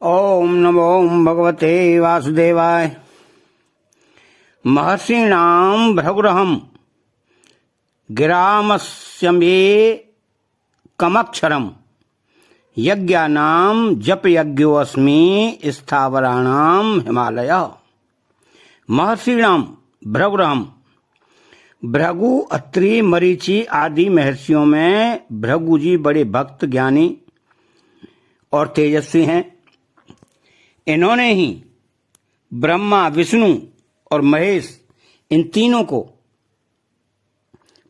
ओम नमो भगवते वासुदेवाय। महर्षीणां भृगुरहं गिरामस्यमे कमक्षरम् यज्ञानां जपयज्ञोऽस्मि स्थावराणां हिमालयः। महर्षीणां भृगुरहं, भृगु, अत्रि, मरीचि आदि महर्षियों में भृगु जी बड़े भक्त, ज्ञानी और तेजस्वी हैं। इन्होंने ही ब्रह्मा, विष्णु और महेश इन तीनों को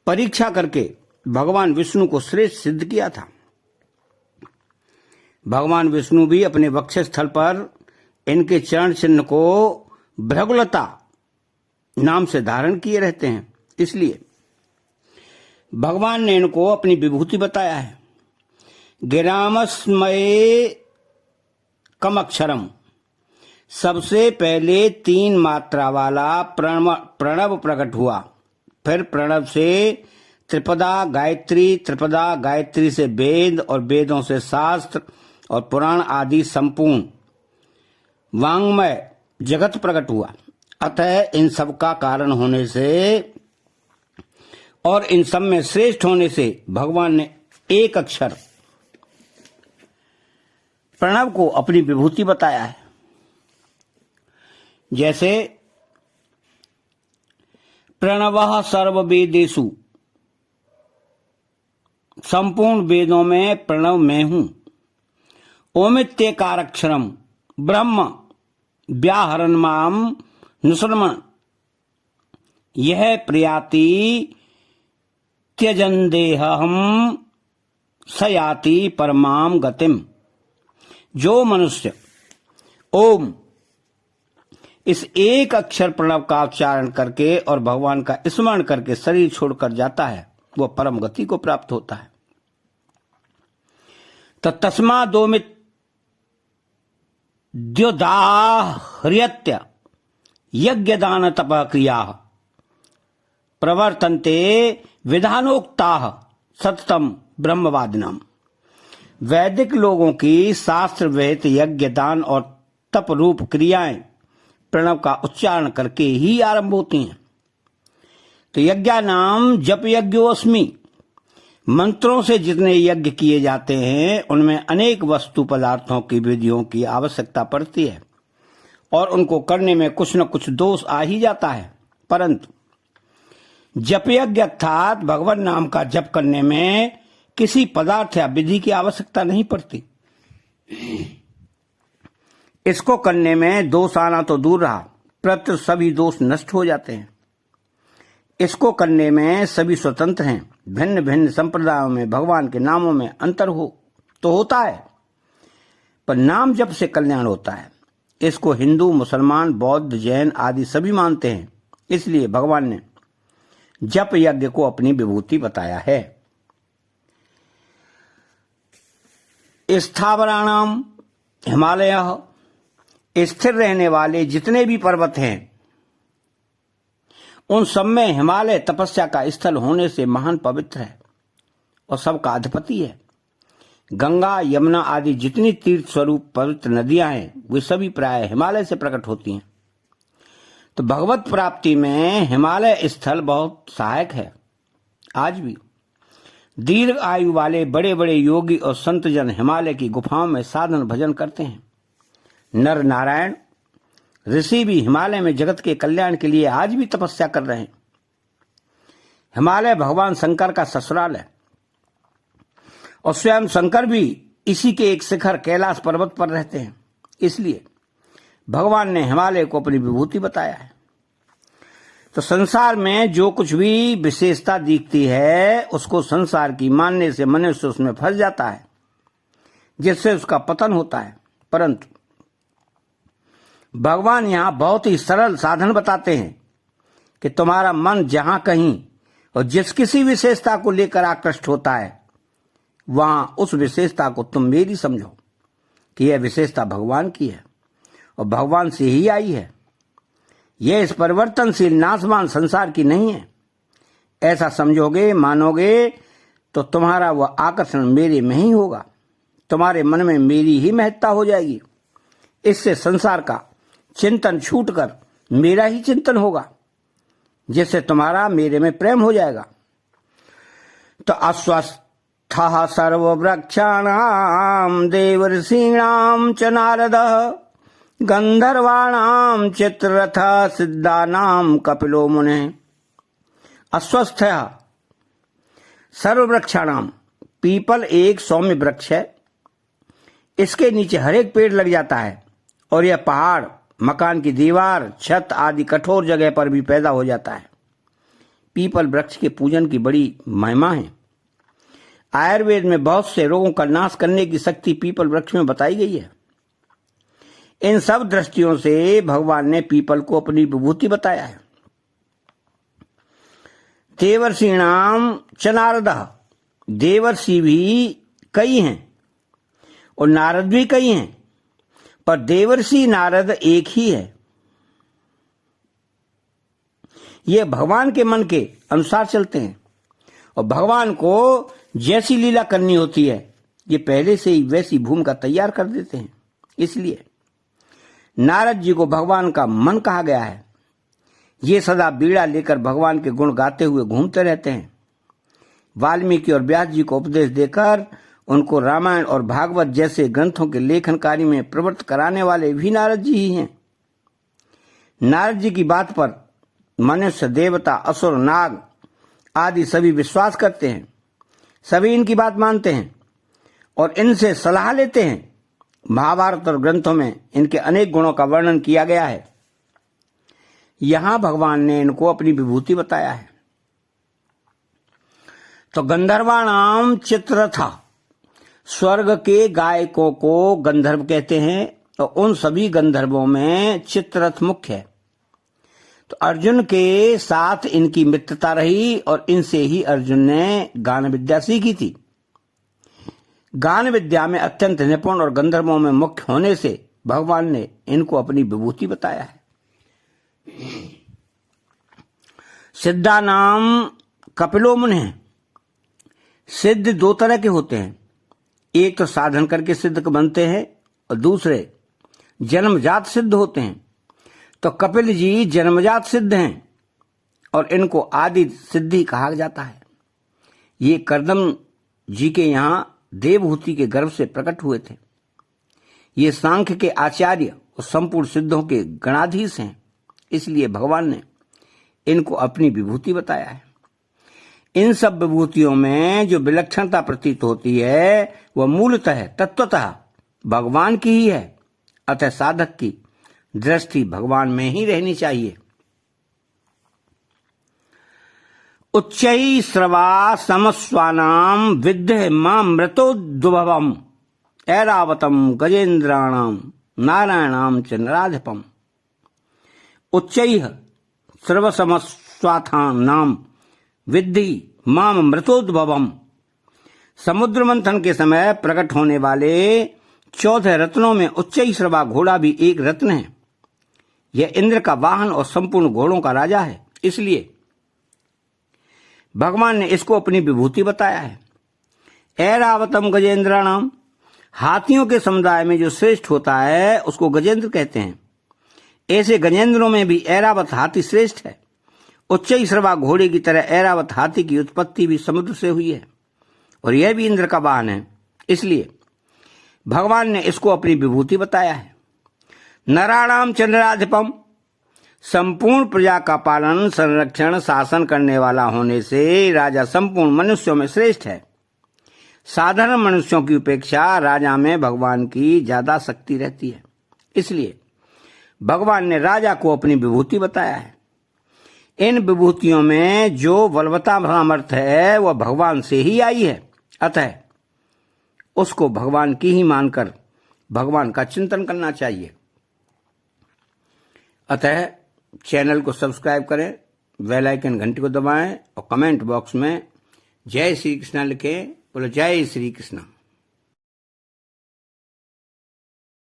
परीक्षा करके भगवान विष्णु को श्रेष्ठ सिद्ध किया था। भगवान विष्णु भी अपने वक्षस्थल पर इनके चरण चिन्ह को भृगुलता नाम से धारण किए रहते हैं, इसलिए भगवान ने इनको अपनी विभूति बताया है। गिरामस्मये कमक्षरम, सबसे पहले 3 मात्रा वाला प्रणव प्रकट हुआ। फिर प्रणव से त्रिपदा गायत्री, त्रिपदा गायत्री से वेद और वेदों से शास्त्र और पुराण आदि संपूर्ण वांग्मय जगत प्रकट हुआ। अतः इन सब का कारण होने से और इन सब में श्रेष्ठ होने से भगवान ने एक अक्षर प्रणव को अपनी विभूति बताया है। जैसे प्रणवः सर्ववेदेषु, संपूर्ण वेदों में प्रणव मैं हूं। ओमित्येकाक्षरम ब्रह्म व्याहरण माम नुसर्मण, यह प्रयाति त्यजन देहम सयाति परमाम गतिम। जो मनुष्य ओम इस एक अक्षर प्रणव का उच्चारण करके और भगवान का स्मरण करके शरीर छोड़कर जाता है, वह परम गति को प्राप्त होता है। तो तस्मादोमित द्योदाह्रियत्य यज्ञ दान तप क्रिया प्रवर्तन्ते विधानोक्ताः सततम ब्रह्मवादिनाम। वैदिक लोगों की शास्त्र विहित यज्ञ दान और तप रूप क्रियाएं प्रणव का उच्चारण करके ही आरंभ होती हैं। तो यज्ञानाम जप यज्ञोऽस्मि, मंत्रों से जितने यज्ञ किए जाते हैं उनमें अनेक वस्तु पदार्थों की विधियों की आवश्यकता पड़ती है और उनको करने में कुछ न कुछ दोष आ ही जाता है। परंतु जप यज्ञ अर्थात भगवान नाम का जप करने में किसी पदार्थ या विधि की आवश्यकता नहीं पड़ती। इसको करने में दोष आना तो दूर रहा, प्रत्युत सभी दोष नष्ट हो जाते हैं। इसको करने में सभी स्वतंत्र हैं। भिन्न भिन्न संप्रदायों में भगवान के नामों में अंतर हो तो होता है, पर नाम जप से कल्याण होता है। इसको हिंदू, मुसलमान, बौद्ध, जैन आदि सभी मानते हैं। इसलिए भगवान ने जप यज्ञ को अपनी विभूति बताया है। स्थावराणाम हिमालयः, स्थिर रहने वाले जितने भी पर्वत हैं उन सब में हिमालय तपस्या का स्थल होने से महान पवित्र है और सबका अधिपति है। गंगा, यमुना आदि जितनी तीर्थ स्वरूप पवित्र नदियां हैं वे सभी प्राय हिमालय से प्रकट होती हैं। तो भगवत प्राप्ति में हिमालय स्थल बहुत सहायक है। आज भी दीर्घ आयु वाले बड़े बड़े योगी और संत जन हिमालय की गुफाओं में साधन भजन करते हैं। नर नारायण ऋषि भी हिमालय में जगत के कल्याण के लिए आज भी तपस्या कर रहे हैं। हिमालय भगवान शंकर का ससुराल है और स्वयं शंकर भी इसी के एक शिखर कैलाश पर्वत पर रहते हैं। इसलिए भगवान ने हिमालय को अपनी विभूति बताया है। तो संसार में जो कुछ भी विशेषता दिखती है उसको संसार की मानने से मनुष्य उसमें फंस जाता है, जिससे उसका पतन होता है। परंतु भगवान यहां बहुत ही सरल साधन बताते हैं कि तुम्हारा मन जहां कहीं और जिस किसी विशेषता को लेकर आकृष्ट होता है वहां उस विशेषता को तुम मेरी समझो कि यह विशेषता भगवान की है और भगवान से ही आई है। यह इस परिवर्तनशील नाशवान संसार की नहीं है। ऐसा समझोगे, मानोगे तो तुम्हारा वह आकर्षण मेरे में ही होगा। तुम्हारे मन में मेरी ही महत्ता हो जाएगी इससे संसार का चिंतन छूटकर मेरा ही चिंतन होगा, जिससे तुम्हारा मेरे में प्रेम हो जाएगा। तो अस्वस्थः सर्ववृक्षाणां देवर्षीणां च नारदः गंधर्वाणां चित्ररथः सिद्धानां कपिलो मुनिः। अस्वस्थः सर्ववृक्षाणाम, पीपल एक सौम्य वृक्ष है। इसके नीचे हर एक पेड़ लग जाता है और यह पहाड़, मकान की दीवार, छत आदि कठोर जगह पर भी पैदा हो जाता है। पीपल वृक्ष के पूजन की बड़ी महिमा है। आयुर्वेद में बहुत से रोगों का नाश करने की शक्ति पीपल वृक्ष में बताई गई है। इन सब दृष्टियों से भगवान ने पीपल को अपनी विभूति बताया है। देवर्षीणाम च नारदः, देवर्षि भी कई हैं और नारद भी कई हैं, पर देवर्षि नारद एक ही है। ये भगवान के मन के अनुसार चलते हैं और भगवान को जैसी लीला करनी होती है ये पहले से ही वैसी भूमिका तैयार कर देते हैं। इसलिए नारद जी को भगवान का मन कहा गया है। ये सदा बीड़ा लेकर भगवान के गुण गाते हुए घूमते रहते हैं। वाल्मीकि और व्यास जी को उपदेश देकर उनको रामायण और भागवत जैसे ग्रंथों के लेखन कार्य में प्रवृत्त कराने वाले भी नारद जी ही हैं। नारद जी की बात पर मनुष्य, देवता, असुर, नाग आदि सभी विश्वास करते हैं। सभी इनकी बात मानते हैं और इनसे सलाह लेते हैं। महाभारत और ग्रंथों में इनके अनेक गुणों का वर्णन किया गया है। यहां भगवान ने इनको अपनी विभूति बताया है। तो गंधर्वाणाम चित्ररथः, स्वर्ग के गायकों को गंधर्व कहते हैं और उन सभी गंधर्वों में चित्ररथ मुख्य है। तो अर्जुन के साथ इनकी मित्रता रही और इनसे ही अर्जुन ने गान विद्या सीखी थी। गान विद्या में अत्यंत निपुण और गंधर्वों में मुख्य होने से भगवान ने इनको अपनी विभूति बताया है। सिद्धानाम कपिलो मुनिः, सिद्ध दो तरह के होते हैं। एक तो साधन करके सिद्ध बनते हैं और दूसरे जन्मजात सिद्ध होते हैं। तो कपिल जी जन्मजात सिद्ध हैं और इनको आदि सिद्धि कहा जाता है। ये करदम जी के यहां देवहूति के गर्भ से प्रकट हुए थे। ये सांख्य के आचार्य और संपूर्ण सिद्धों के गणाधीश हैं। इसलिए भगवान ने इनको अपनी विभूति बताया है। इन सब विभूतियों में जो विलक्षणता प्रतीत होती है वह मूलतः तत्वतः भगवान की ही है। अतः साधक की दृष्टि भगवान में ही रहनी चाहिए। उच्चैः श्रवा समस्वानां विद्धि मां मृतोद्भवम् ऐरावतम गजेन्द्राणाम नारायणाम च नराधिपम। उच्चैः सर्वसमस्वाथानाम विद्धि माम मृतोद्भवम, समुद्र मंथन के समय प्रकट होने वाले 14 रत्नों में उच्चैःश्रवा घोड़ा भी एक रत्न है। यह इंद्र का वाहन और संपूर्ण घोड़ों का राजा है। इसलिए भगवान ने इसको अपनी विभूति बताया है। ऐरावतम गजेन्द्राणाम, हाथियों के समुदाय में जो श्रेष्ठ होता है उसको गजेंद्र कहते हैं। ऐसे गजेंद्रों में भी ऐरावत हाथी श्रेष्ठ है। उच्चैःश्रवा घोड़े की तरह ऐरावत हाथी की उत्पत्ति भी समुद्र से हुई है और यह भी इंद्र का वाहन है। इसलिए भगवान ने इसको अपनी विभूति बताया है। नराणाम च नराधिपम, संपूर्ण प्रजा का पालन, संरक्षण, शासन करने वाला होने से राजा संपूर्ण मनुष्यों में श्रेष्ठ है। साधारण मनुष्यों की उपेक्षा राजा में भगवान की ज्यादा शक्ति रहती है। इसलिए भगवान ने राजा को अपनी विभूति बताया है। इन विभूतियों में जो बलवता सामर्थ्य है वह भगवान से ही आई है। अतः उसको भगवान की ही मानकर भगवान का चिंतन करना चाहिए। अतः चैनल को सब्सक्राइब करें, बेल आइकन घंटी को दबाएं और कमेंट बॉक्स में जय श्री कृष्ण लिखें। बोलो जय श्री कृष्ण।